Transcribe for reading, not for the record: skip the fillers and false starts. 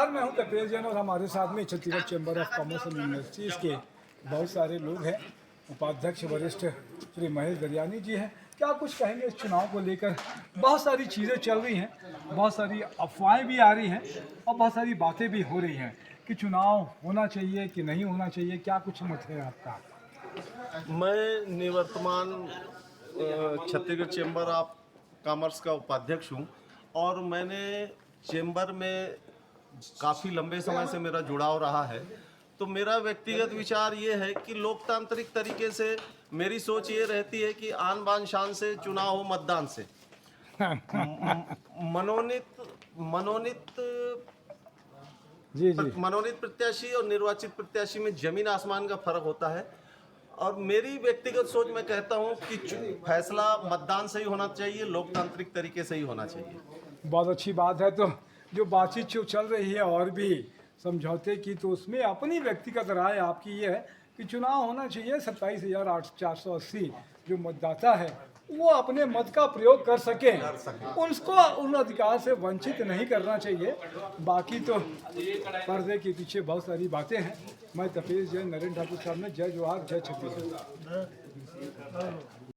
नमस्कार, मैं हूं तपेश जैन और हमारे साथ में Chhattisgarh chamber of commerce and industries के बहुत सारे लोग हैं। उपाध्यक्ष वरिष्ठ श्री महेश दरियानी जी हैं। क्या कुछ कहेंगे इस चुनाव को लेकर? बहुत सारी चीज़ें चल रही हैं, बहुत सारी अफवाहें भी आ रही हैं और बहुत सारी बातें भी हो रही हैं कि चुनाव होना चाहिए कि नहीं होना चाहिए। क्या कुछ मत है आपका? मैं निवर्तमान छत्तीसगढ़ चेंबर ऑफ कॉमर्स का उपाध्यक्ष हूँ और मैंने चेंबर में काफ़ी लंबे समय से मेरा जुड़ाव रहा है। तो मेरा व्यक्तिगत विचार ये है कि लोकतांत्रिक तरीके से मेरी सोच ये रहती है कि आन बान शान से चुनाव हो मतदान से। मनोनीत मनोनीत जी जी। मनोनीत प्रत्याशी और निर्वाचित प्रत्याशी में जमीन आसमान का फर्क होता है। और मेरी व्यक्तिगत सोच मैं कहता हूं कि फैसला मतदान से ही होना चाहिए, लोकतांत्रिक तरीके से ही होना चाहिए। बहुत अच्छी बात है। तो जो बातचीत जो चल रही है और भी समझौते की, तो उसमें अपनी व्यक्तिगत राय आपकी ये है कि चुनाव होना चाहिए। 27,480 जो मतदाता है वो अपने मत का प्रयोग कर सकें, उनको उन अधिकार से वंचित नहीं करना चाहिए। बाकी तो पर्दे के पीछे बहुत सारी बातें हैं। मैं तपेश जैन, नरेंद्र ठाकुर साहब ने जय जोहार, जय छत्तीसगढ़।